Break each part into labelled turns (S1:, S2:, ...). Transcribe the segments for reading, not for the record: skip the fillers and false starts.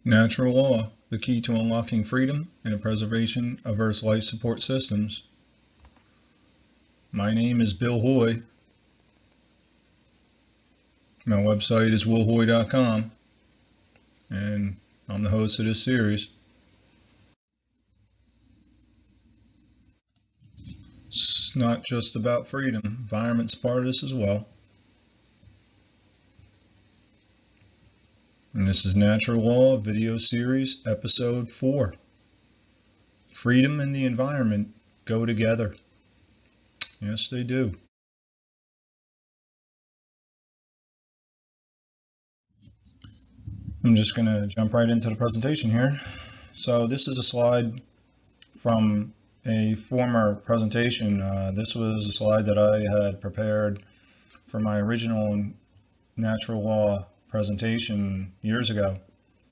S1: Natural law, the key to unlocking freedom and the preservation of Earth's life support systems. My name is Bill Hoy. My website is willhoy.com, and I'm the host of this series. It's not just about freedom, environment's part of this as well. And this is Natural Law Video Series, Episode 4. Freedom and the environment go together. Yes, they do. I'm just going to jump right into the presentation here. So this is a slide from a former presentation. This was a slide that I had prepared for my original natural law presentation years ago.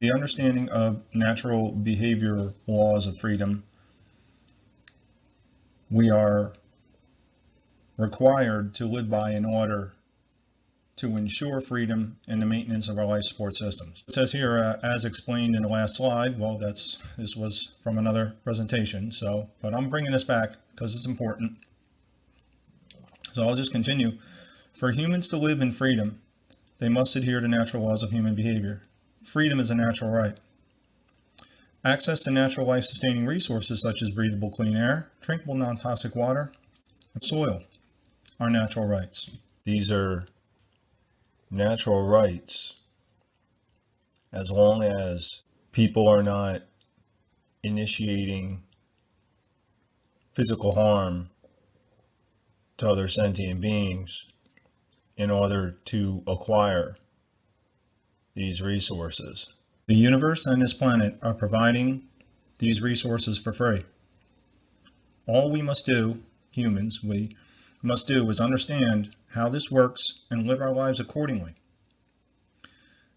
S1: The understanding of natural behavior laws of freedom. We are required to live by in order to ensure freedom and the maintenance of our life support systems. It says here, as explained in the last slide. Well, this was from another presentation, but I'm bringing this back because it's important. So I'll just continue. For humans to live in freedom, they must adhere to natural laws of human behavior. Freedom is a natural right. Access to natural life-sustaining resources such as breathable clean air, drinkable non-toxic water, and soil are natural rights. These are natural rights as long as people are not initiating physical harm to other sentient beings in order to acquire these resources. The universe and this planet are providing these resources for free. All we must do, humans, we must do is understand how this works and live our lives accordingly.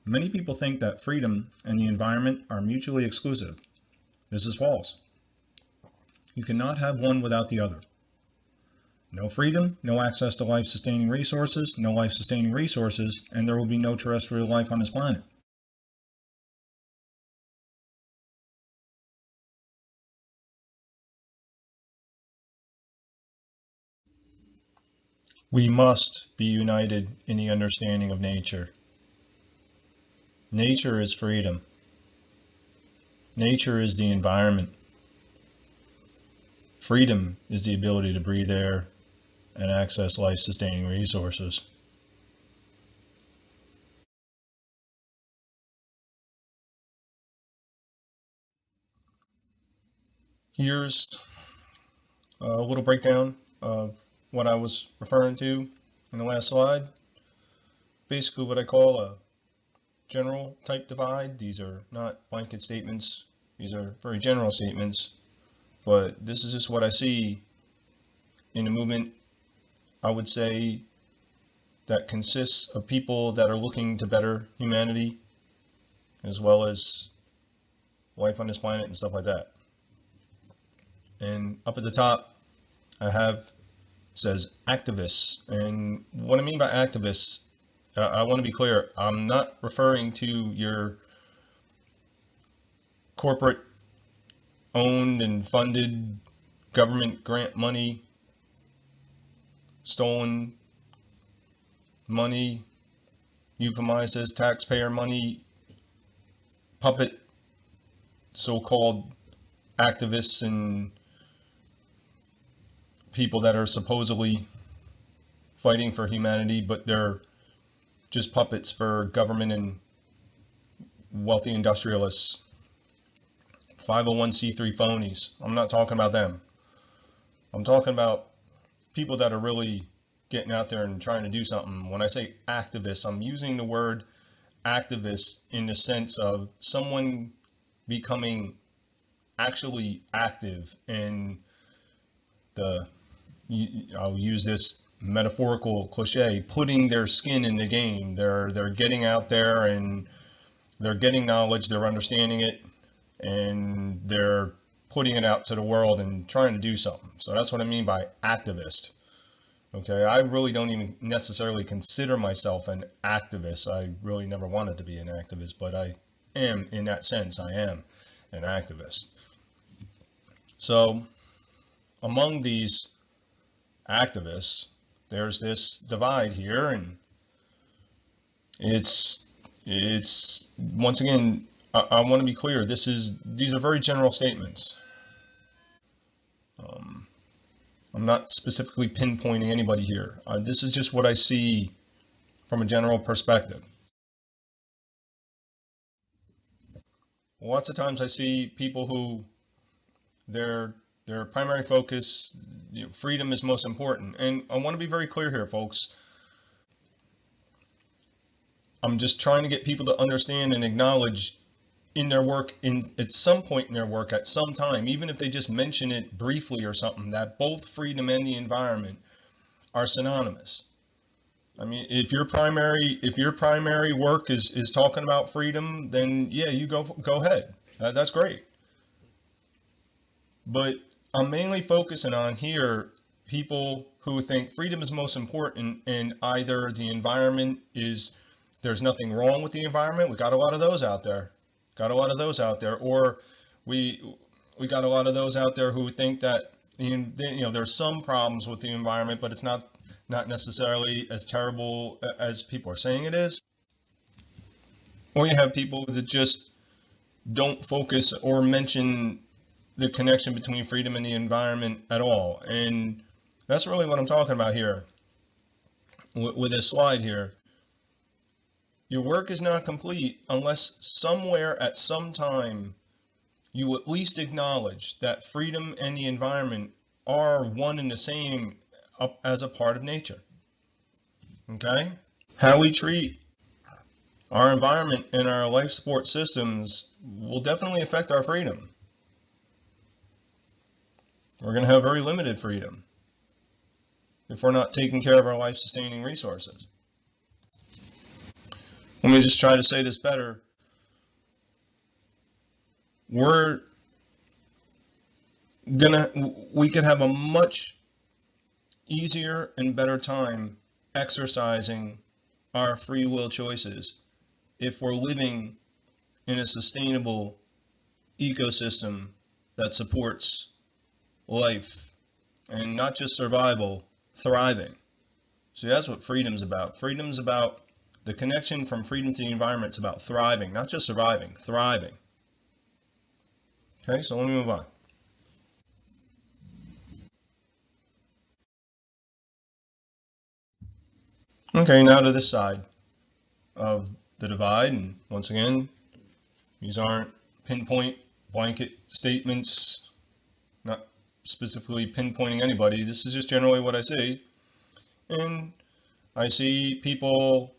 S1: Many people think that freedom and the environment are mutually exclusive. This is false. You cannot have one without the other. No freedom, no access to life-sustaining resources, no life-sustaining resources, and there will be no terrestrial life on this planet. We must be united in the understanding of nature. Nature is freedom. Nature is the environment. Freedom is the ability to breathe air and access life-sustaining resources. Here's a little breakdown of what I was referring to in the last slide. Basically what I call a general type divide. These are not blanket statements. These are very general statements, but this is just what I see in the movement. I would say that consists of people that are looking to better humanity as well as life on this planet and stuff like that. And up at the top I have says activists, and what I mean by activists, I want to be clear, I'm not referring to your corporate owned and funded government grant money, stolen money, euphemized as taxpayer money, puppet so-called activists and people that are supposedly fighting for humanity, but they're just puppets for government and wealthy industrialists, 501c3 phonies. I'm not talking about them. I'm talking about people that are really getting out there and trying to do something. When I say activists, I'm using the word activist in the sense of someone becoming actually active in I'll use this metaphorical cliche, putting their skin in the game. They're getting out there and they're getting knowledge, they're understanding it, and they're putting it out to the world and trying to do something. So that's what I mean by activist. Okay, I really don't even necessarily consider myself an activist. I really never wanted to be an activist, but I am in that sense. I am an activist. So among these activists, there's this divide here, and it's once again, I want to be clear. These are very general statements. I'm not specifically pinpointing anybody here. This is just what I see from a general perspective. Lots of times I see people who their primary focus, freedom is most important. And I want to be very clear here, folks. I'm just trying to get people to understand and acknowledge in their work, at some point in their work, at some time, even if they just mention it briefly or something, that both freedom and the environment are synonymous. I mean, if your primary work is talking about freedom, then yeah, you go ahead. That's great. But I'm mainly focusing on here people who think freedom is most important, and either the environment there's nothing wrong with the environment. We got a lot of those out there. Or we got a lot of those out there who think that there's some problems with the environment, but it's not necessarily as terrible as people are saying it is. Or you have people that just don't focus or mention the connection between freedom and the environment at all. And that's really what I'm talking about here with this slide here. Your work is not complete unless somewhere at some time you at least acknowledge that freedom and the environment are one and the same as a part of nature. Okay? How we treat our environment and our life support systems will definitely affect our freedom. We're going to have very limited freedom if we're not taking care of our life-sustaining resources. Let me just try to say this better. We could have a much easier and better time exercising our free will choices if we're living in a sustainable ecosystem that supports life, and not just survival, thriving. So that's what freedom's about. Freedom's about the connection from freedom to the environment. It's about thriving, not just surviving, thriving. Okay, so let me move on. Okay, now to this side of the divide, and once again, these aren't pinpoint blanket statements, not specifically pinpointing anybody. This is just generally what I see. And I see people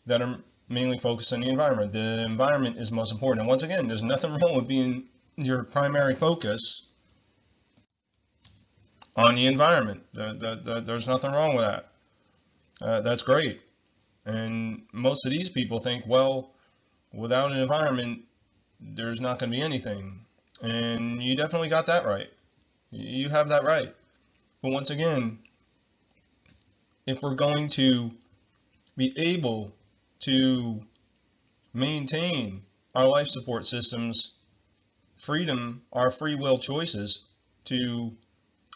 S1: that are mainly focused on the environment. The environment is most important. And once again, there's nothing wrong with being your primary focus on the environment. There's nothing wrong with that. That's great. And most of these people think, well, without an environment, there's not going to be anything. And you definitely got that right. You have that right. But once again, if we're going to be able to maintain our life support systems, freedom, our free will choices to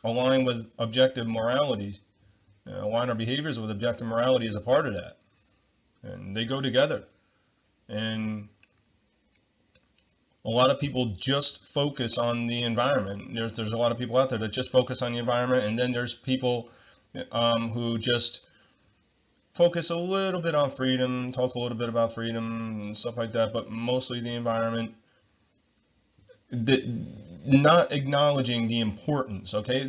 S1: align with objective morality, align our behaviors with objective morality is a part of that. And they go together. And a lot of people just focus on the environment. There's a lot of people out there that just focus on the environment, and then there's people who just focus a little bit on freedom, talk a little bit about freedom and stuff like that, but mostly the environment, not acknowledging the importance. Okay,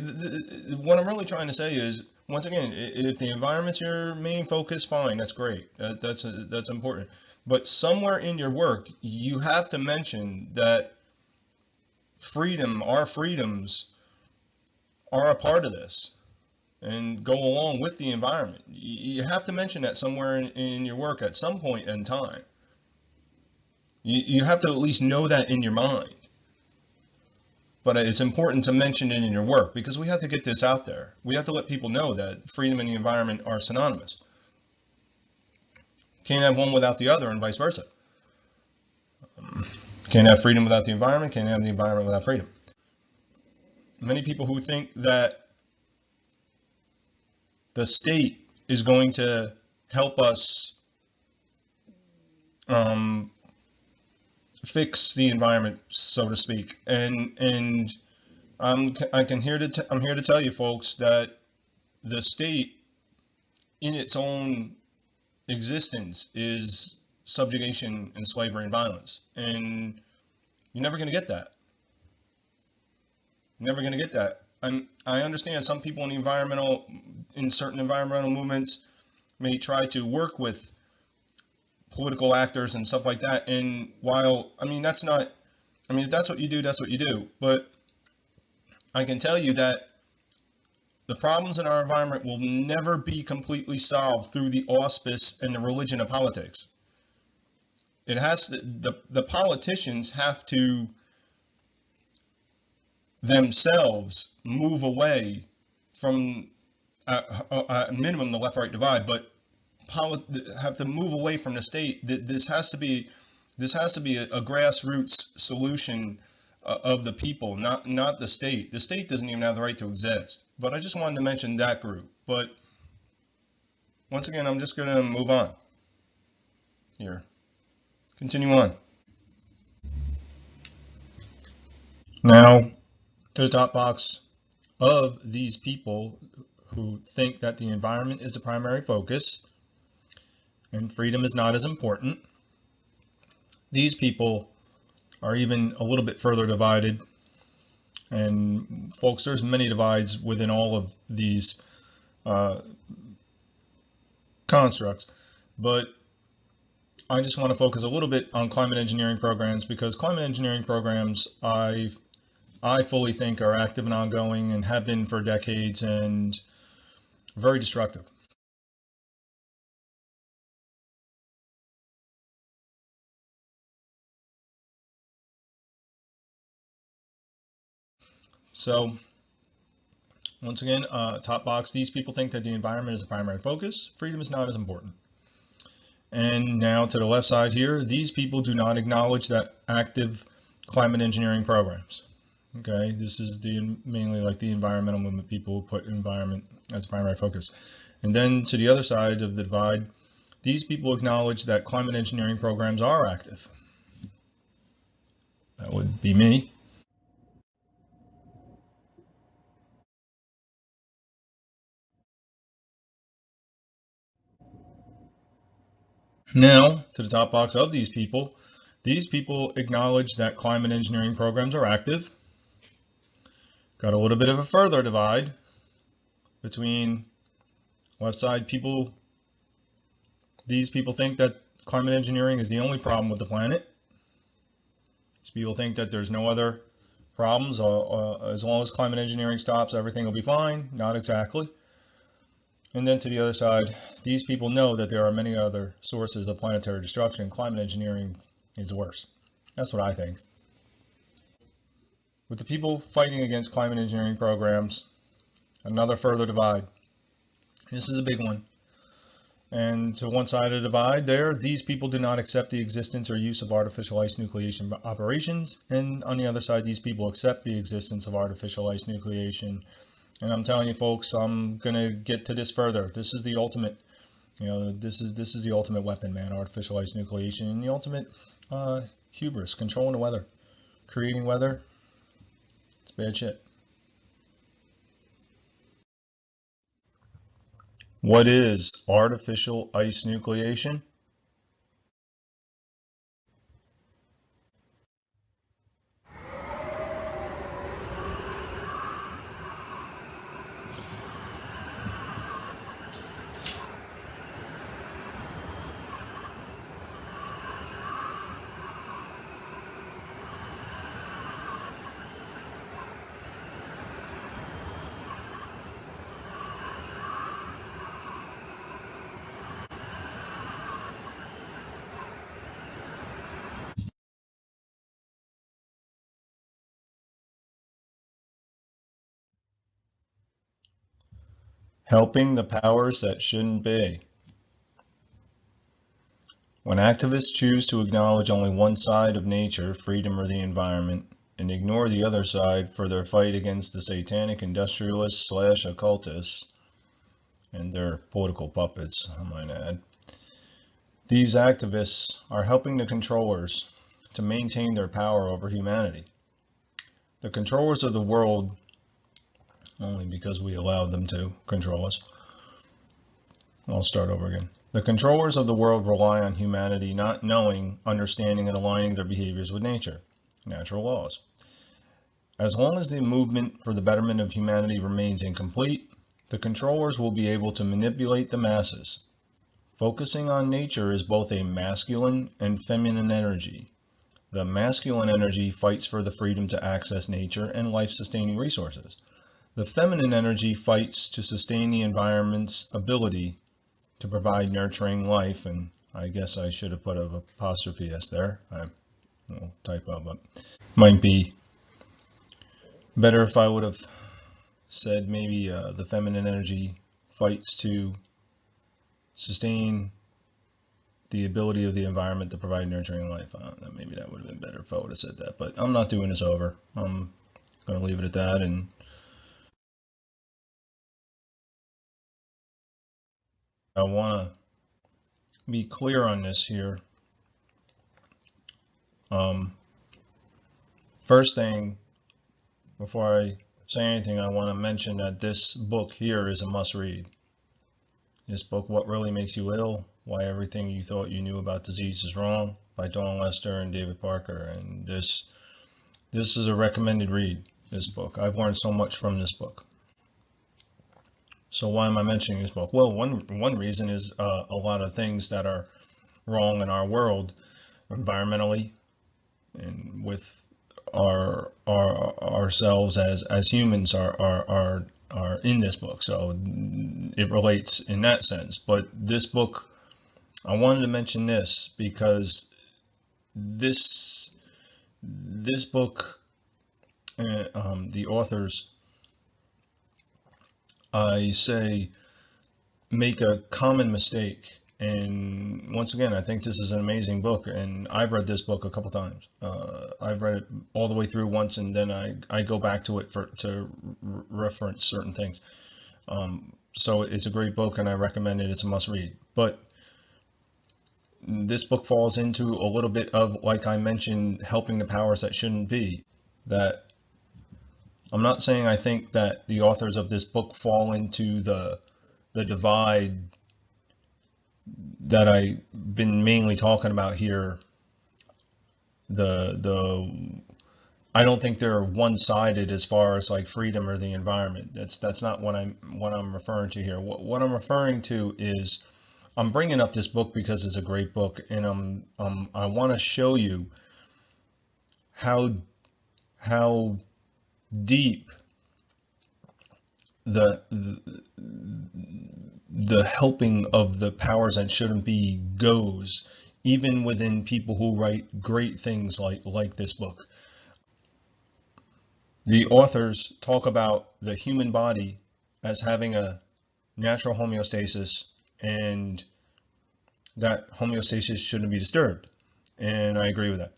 S1: what I'm really trying to say is, once again, if the environment's your main focus, fine, that's great, that's important. But somewhere in your work, you have to mention that freedom, our freedoms, are a part of this and go along with the environment. You have to mention that somewhere in your work at some point in time. You have to at least know that in your mind. But it's important to mention it in your work because we have to get this out there. We have to let people know that freedom and the environment are synonymous. Can't have one without the other and vice versa. Can't have freedom without the environment, can't have the environment without freedom. Many people who think that the state is going to help us fix the environment, so to speak, and I'm here to tell you folks that the state in its own existence is subjugation and slavery and violence, and you're never going to get that. You're never going to get that. I understand some people in certain environmental movements may try to work with political actors and stuff like that. And while, that's not, if that's what you do, that's what you do. But I can tell you that the problems in our environment will never be completely solved through the auspice and the religion of politics. It has to, the politicians have to themselves move away from, at minimum, the left-right divide, but have to move away from the state. This has to be a grassroots solution of the people, not the state. The state doesn't even have the right to exist. But I just wanted to mention that group. But once again, I'm just going to move on here. Continue on. Now, to the top box of these people who think that the environment is the primary focus and freedom is not as important. These people are even a little bit further divided. And folks, there's many divides within all of these constructs. But I just want to focus a little bit on climate engineering programs, because climate engineering programs I fully think are active and ongoing and have been for decades and very destructive. So once again, top box, these people think that the environment is the primary focus. Freedom is not as important. And now to the left side here, these people do not acknowledge that active climate engineering programs. Okay, this is mainly like the environmental movement people who put environment as primary focus. And then to the other side of the divide, these people acknowledge that climate engineering programs are active. That would be me. Now, to the top box of these people acknowledge that climate engineering programs are active. Got a little bit of a further divide between left side people. These people think that climate engineering is the only problem with the planet. These people think that there's no other problems. As long as climate engineering stops, everything will be fine. Not exactly. And then to the other side, these people know that there are many other sources of planetary destruction. Climate engineering is the worst. That's what I think. With the people fighting against climate engineering programs, another further divide. This is a big one. And to one side of the divide there, these people do not accept the existence or use of artificial ice nucleation operations. And on the other side, these people accept the existence of artificial ice nucleation. And I'm telling you folks, I'm going to get to this further. This is the ultimate, this is the ultimate weapon, man, artificial ice nucleation, and the ultimate hubris, controlling the weather, creating weather. It's bad shit. What is artificial ice nucleation? Helping the powers that shouldn't be. When activists choose to acknowledge only one side of nature, freedom or the environment, and ignore the other side for their fight against the satanic industrialists / occultists and their political puppets, I might add, these activists are helping the controllers to maintain their power over humanity. The controllers of the world, only because we allowed them to control us. I'll start over again. The controllers of the world rely on humanity not knowing, understanding, and aligning their behaviors with nature, natural laws. As long as the movement for the betterment of humanity remains incomplete, the controllers will be able to manipulate the masses. Focusing on nature is both a masculine and feminine energy. The masculine energy fights for the freedom to access nature and life-sustaining resources. The feminine energy fights to sustain the environment's ability to provide nurturing life, and I guess I should have put an apostrophe S there. I will type up, but might be better if I would have said maybe the feminine energy fights to sustain the ability of the environment to provide nurturing life. Maybe that would have been better if I would have said that, but I'm not doing this over. I'm going to leave it at that. And I want to be clear on this here. First thing, before I say anything, I want to mention that this book here is a must-read. This book, What Really Makes You Ill, Why Everything You Thought You Knew About Disease is Wrong, by Dawn Lester and David Parker. And this is a recommended read, this book. I've learned so much from this book. So why am I mentioning this book? Well, one reason is a lot of things that are wrong in our world, environmentally, and with ourselves as humans are in this book. So it relates in that sense. But this book, I wanted to mention this because this book, the authors, I say, make a common mistake. And once again, I think this is an amazing book, and I've read this book a couple times. I've read it all the way through once, and then I go back to it to reference certain things. So it's a great book, and I recommend it. It's a must read. But this book falls into a little bit of, like I mentioned, helping the powers that shouldn't be. That I'm not saying I think that the authors of this book fall into the divide that I've been mainly talking about here. I don't think they're one-sided as far as like freedom or the environment. That's not what I'm referring to here. What I'm referring to is, I'm bringing up this book because it's a great book, and I want to show you how deep the helping of the powers that shouldn't be goes, even within people who write great things like this book. The authors talk about the human body as having a natural homeostasis, and that homeostasis shouldn't be disturbed. And I agree with that.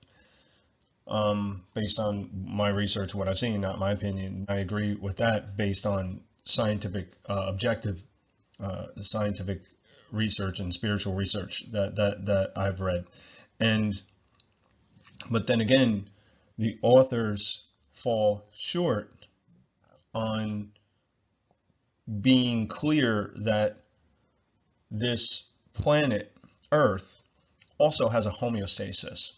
S1: Based on my research, what I've seen, not my opinion, I agree with that based on scientific, objective, scientific research and spiritual research that I've read. But then again, the authors fall short on being clear that this planet Earth also has a homeostasis,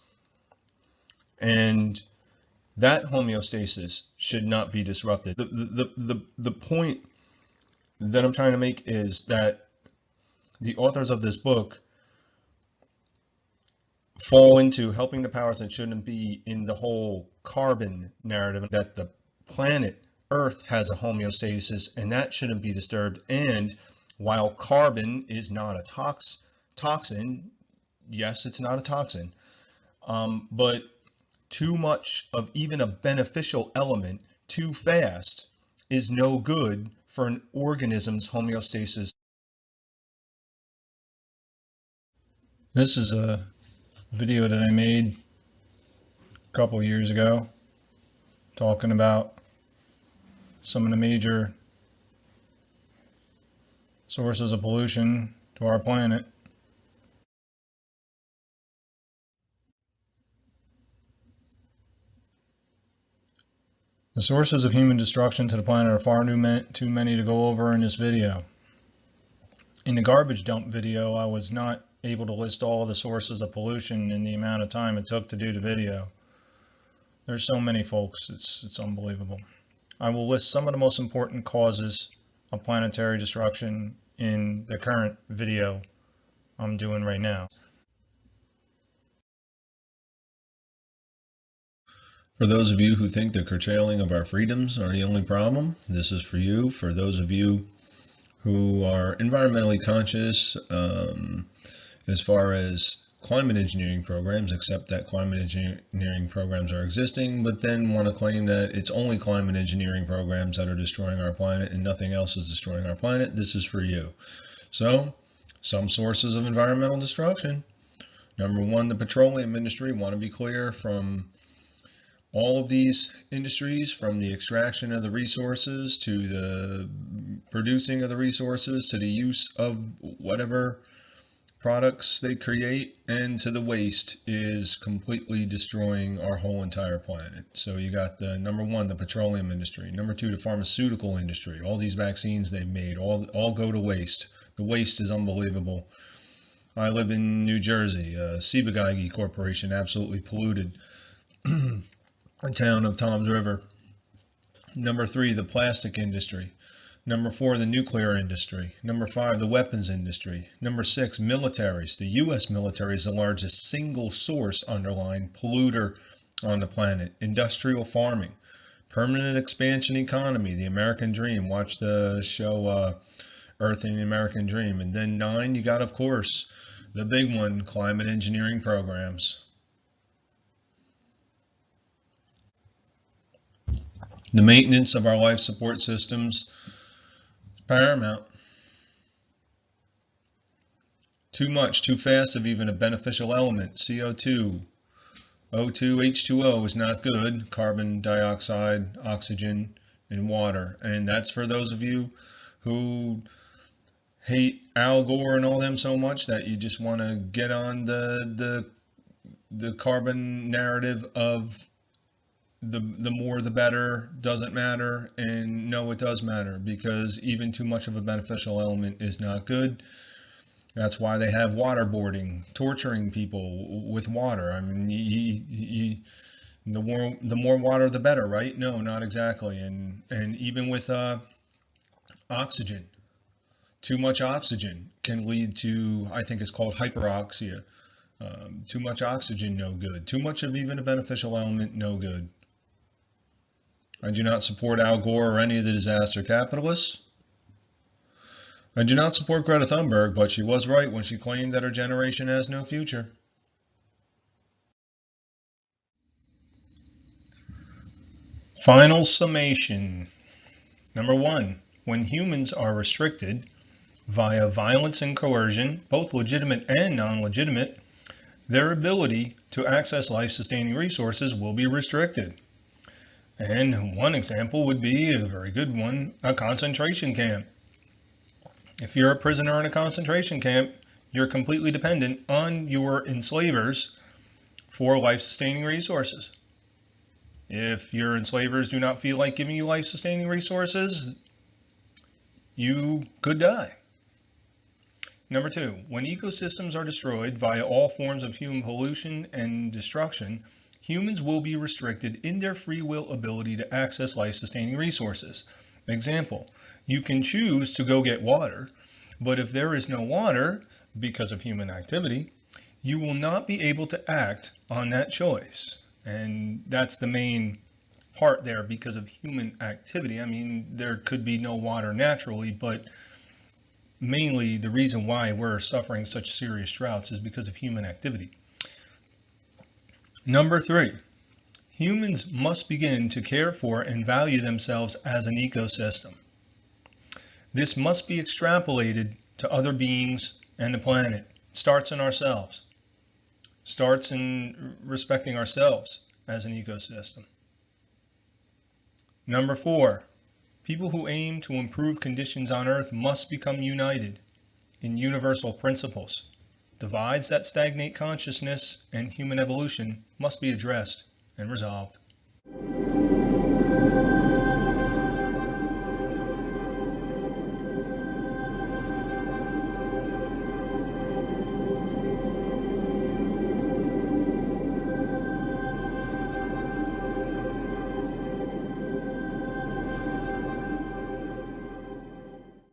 S1: and that homeostasis should not be disrupted. The point that I'm trying to make is that the authors of this book fall into helping the powers that shouldn't be in the whole carbon narrative, that the planet Earth has a homeostasis and that shouldn't be disturbed. And while carbon is not a toxin, yes, it's not a toxin, but too much of even a beneficial element too fast is no good for an organism's homeostasis. This is a video that I made a couple years ago talking about some of the major sources of pollution to our planet. The sources of human destruction to the planet are far too many to go over in this video. In the garbage dump video, I was not able to list all the sources of pollution in the amount of time it took to do the video. There's so many, folks, it's unbelievable. I will list some of the most important causes of planetary destruction in the current video I'm doing right now. For those of you who think the curtailing of our freedoms are the only problem, this is for you. For those of you who are environmentally conscious as far as climate engineering programs, accept that climate engineering programs are existing, but then want to claim that it's only climate engineering programs that are destroying our planet and nothing else is destroying our planet, this is for you. So, some sources of environmental destruction. Number one, the petroleum industry. Want to be clear, from all of these industries, from the extraction of the resources to the producing of the resources to the use of whatever products they create and to the waste, is completely destroying our whole entire planet. So you got the number one, the petroleum industry. Number two, the pharmaceutical industry. All these vaccines they've made all go to waste. The waste is unbelievable. I live in New Jersey. Ciba-Geigy Corporation absolutely polluted the town of Toms River. Number three, the plastic industry. Number four, the nuclear industry. Number five, the weapons industry. Number six, militaries. The U.S. military is the largest single source, underlying, polluter on the planet. Industrial farming. Permanent expansion economy, the American dream. Watch the show Earth and the American Dream. And then nine, you got, of course, the big one, climate engineering programs. The maintenance of our life support systems is paramount. Too much, too fast of even a beneficial element, CO2, O2, H2O is not good, carbon dioxide, oxygen, and water. And that's for those of you who hate Al Gore and all them so much that you just want to get on the carbon narrative of the more the better, doesn't matter. And no, it does matter, because even too much of a beneficial element is not good. That's why they have waterboarding, torturing people with water. I mean, the more water the better, right? No, not exactly. And even with oxygen, too much oxygen can lead to, I think it's called hyperoxia. Too much oxygen, no good. Too much of even a beneficial element, no good. I do not support Al Gore or any of the disaster capitalists. I do not support Greta Thunberg, but she was right when she claimed that her generation has no future. Final summation. Number one, when humans are restricted via violence and coercion, both legitimate and non-legitimate, their ability to access life-sustaining resources will be restricted. And one example would be, a very good one, a concentration camp. If you're a prisoner in a concentration camp, you're completely dependent on your enslavers for life-sustaining resources. If your enslavers do not feel like giving you life-sustaining resources, you could die. Number two, when ecosystems are destroyed via all forms of human pollution and destruction, humans will be restricted in their free will ability to access life-sustaining resources. Example, you can choose to go get water, but if there is no water because of human activity, you will not be able to act on that choice. And that's the main part there, because of human activity. I mean, there could be no water naturally, but mainly the reason why we're suffering such serious droughts is because of human activity. Number three, humans must begin to care for and value themselves as an ecosystem. This must be extrapolated to other beings and the planet. starts in ourselves, starts in respecting ourselves as an ecosystem. Number 4, people who aim to improve conditions on Earth must become united in universal principles. Divides that stagnate consciousness and human evolution must be addressed and resolved.